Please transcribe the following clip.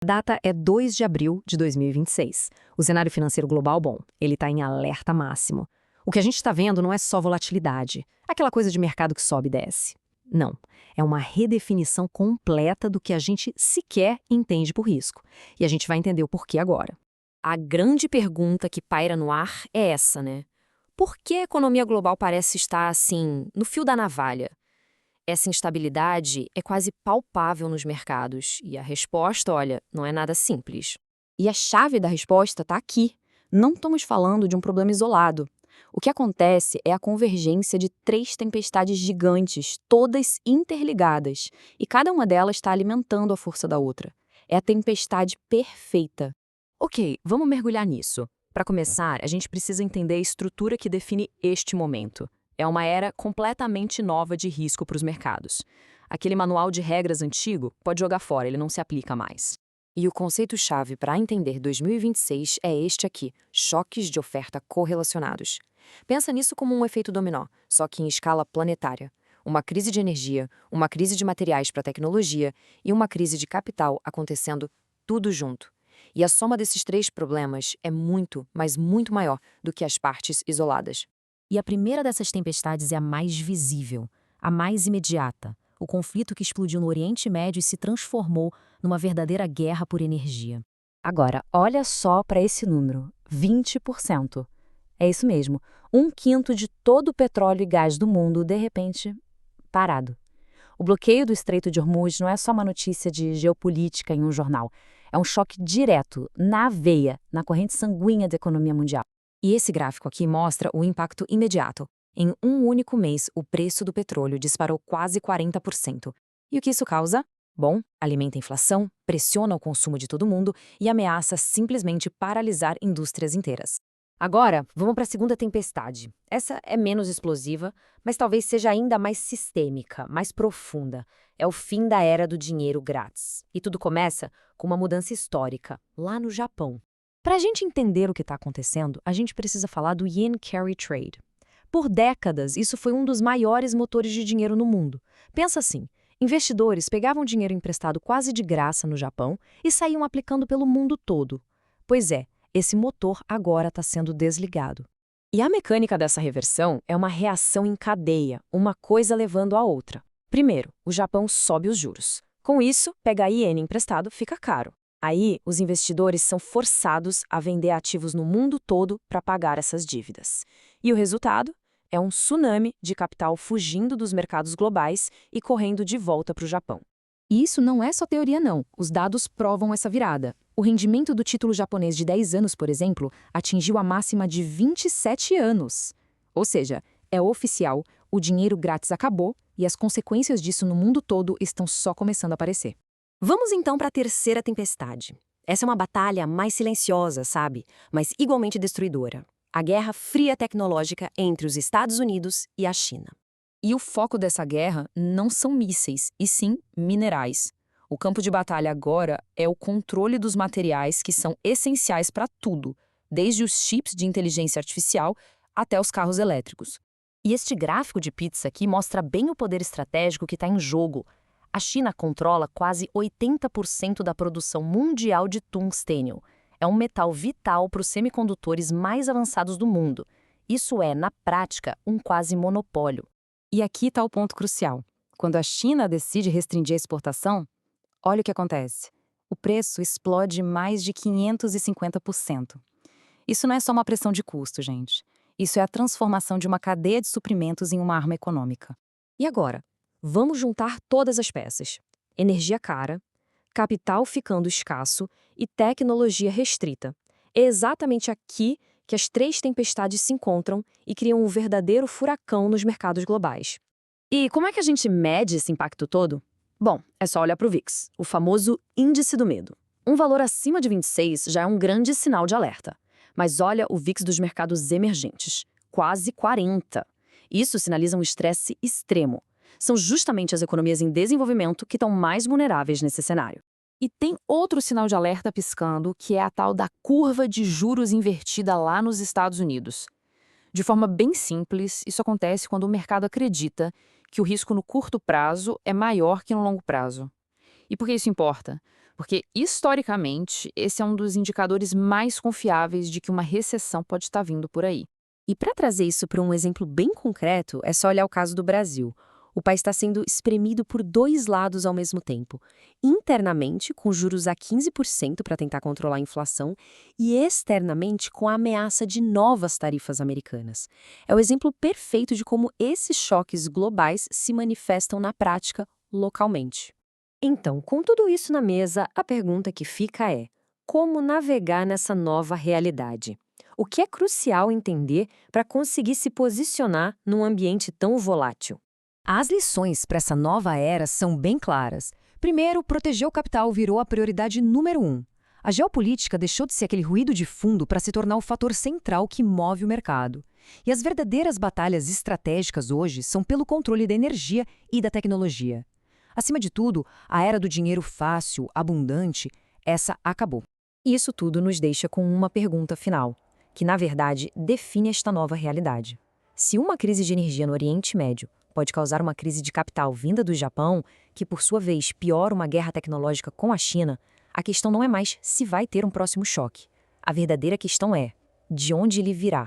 A data é 2 de abril de 2026. O cenário financeiro global, bom, ele está em alerta máximo. O que a gente está vendo não é só volatilidade, aquela coisa de mercado que sobe e desce. Não, é uma redefinição completa do que a gente sequer entende por risco. E a gente vai entender o porquê agora. A grande pergunta que paira no ar é essa, né? Por que a economia global parece estar, assim, no fio da navalha? Essa instabilidade é quase palpável nos mercados, e a resposta, olha, não é nada simples. E a chave da resposta está aqui. Não estamos falando de um problema isolado. O que acontece é a convergência de 3 tempestades gigantes, todas interligadas, e cada uma delas está alimentando a força da outra. É a tempestade perfeita. Ok, vamos mergulhar nisso. Para começar, a gente precisa entender a estrutura que define este momento. É uma era completamente nova de risco para os mercados. Aquele manual de regras antigo pode jogar fora, ele não se aplica mais. E o conceito-chave para entender 2026 é este aqui: choques de oferta correlacionados. Pensa nisso como um efeito dominó, só que em escala planetária. Uma crise de energia, uma crise de materiais para tecnologia e uma crise de capital acontecendo tudo junto. E a soma desses 3 problemas é muito, mas muito maior do que as partes isoladas. E a primeira dessas tempestades é a mais visível, a mais imediata, o conflito que explodiu no Oriente Médio e se transformou numa verdadeira guerra por energia. Agora, olha só para esse número, 20%. É isso mesmo, 1/5 de todo o petróleo e gás do mundo, de repente, parado. O bloqueio do Estreito de Hormuz não é só uma notícia de geopolítica em um jornal, é um choque direto, na veia, na corrente sanguínea da economia mundial. E esse gráfico aqui mostra o impacto imediato. Em um único mês, o preço do petróleo disparou quase 40%. E o que isso causa? Bom, alimenta a inflação, pressiona o consumo de todo mundo e ameaça simplesmente paralisar indústrias inteiras. Agora, vamos para a segunda tempestade. Essa é menos explosiva, mas talvez seja ainda mais sistêmica, mais profunda. É o fim da era do dinheiro grátis. E tudo começa com uma mudança histórica, lá no Japão. Para a gente entender o que está acontecendo, a gente precisa falar do Yen Carry Trade. Por décadas, isso foi um dos maiores motores de dinheiro no mundo. Pensa assim, investidores pegavam dinheiro emprestado quase de graça no Japão e saíam aplicando pelo mundo todo. Pois é, esse motor agora está sendo desligado. E a mecânica dessa reversão é uma reação em cadeia, uma coisa levando a outra. Primeiro, o Japão sobe os juros. Com isso, pegar iene emprestado fica caro. Aí, os investidores são forçados a vender ativos no mundo todo para pagar essas dívidas. E o resultado é um tsunami de capital fugindo dos mercados globais e correndo de volta para o Japão. E isso não é só teoria, não. Os dados provam essa virada. O rendimento do título japonês de 10 anos, por exemplo, atingiu a máxima de 27 anos. Ou seja, é oficial, o dinheiro grátis acabou e as consequências disso no mundo todo estão só começando a aparecer. Vamos então para a terceira tempestade. Essa é uma batalha mais silenciosa, sabe? Mas igualmente destruidora. A Guerra Fria Tecnológica entre os Estados Unidos e a China. E o foco dessa guerra não são mísseis, e sim minerais. O campo de batalha agora é o controle dos materiais que são essenciais para tudo, desde os chips de inteligência artificial até os carros elétricos. E este gráfico de pizza aqui mostra bem o poder estratégico que está em jogo. A China controla quase 80% da produção mundial de tungstênio. É um metal vital para os semicondutores mais avançados do mundo. Isso é, na prática, um quase monopólio. E aqui está o ponto crucial. Quando a China decide restringir a exportação, olha o que acontece. O preço explode mais de 550%. Isso não é só uma pressão de custo, gente. Isso é a transformação de uma cadeia de suprimentos em uma arma econômica. E agora? Vamos juntar todas as peças. Energia cara, capital ficando escasso e tecnologia restrita. É exatamente aqui que as 3 tempestades se encontram e criam um verdadeiro furacão nos mercados globais. E como é que a gente mede esse impacto todo? Bom, é só olhar para o VIX, o famoso índice do medo. Um valor acima de 26 já é um grande sinal de alerta. Mas olha o VIX dos mercados emergentes, quase 40. Isso sinaliza um estresse extremo. São justamente as economias em desenvolvimento que estão mais vulneráveis nesse cenário. E tem outro sinal de alerta piscando, que é a tal da curva de juros invertida lá nos Estados Unidos. De forma bem simples, isso acontece quando o mercado acredita que o risco no curto prazo é maior que no longo prazo. E por que isso importa? porque, historicamente, esse é um dos indicadores mais confiáveis de que uma recessão pode estar vindo por aí. E para trazer isso para um exemplo bem concreto, é só olhar o caso do Brasil. O país está sendo espremido por dois lados ao mesmo tempo. Internamente, com juros a 15% para tentar controlar a inflação, e externamente, com a ameaça de novas tarifas americanas. É o exemplo perfeito de como esses choques globais se manifestam na prática, localmente. Então, com tudo isso na mesa, a pergunta que fica é: como navegar nessa nova realidade? O que é crucial entender para conseguir se posicionar num ambiente tão volátil? As lições para essa nova era são bem claras. Primeiro, proteger o capital virou a prioridade número 1. A geopolítica deixou de ser aquele ruído de fundo para se tornar o fator central que move o mercado. E as verdadeiras batalhas estratégicas hoje são pelo controle da energia e da tecnologia. Acima de tudo, a era do dinheiro fácil, abundante, essa acabou. Isso tudo nos deixa com uma pergunta final, que na verdade define esta nova realidade. Se uma crise de energia no Oriente Médio pode causar uma crise de capital vinda do Japão, que por sua vez piora uma guerra tecnológica com a China, a questão não é mais se vai ter um próximo choque. A verdadeira questão é: de onde ele virá?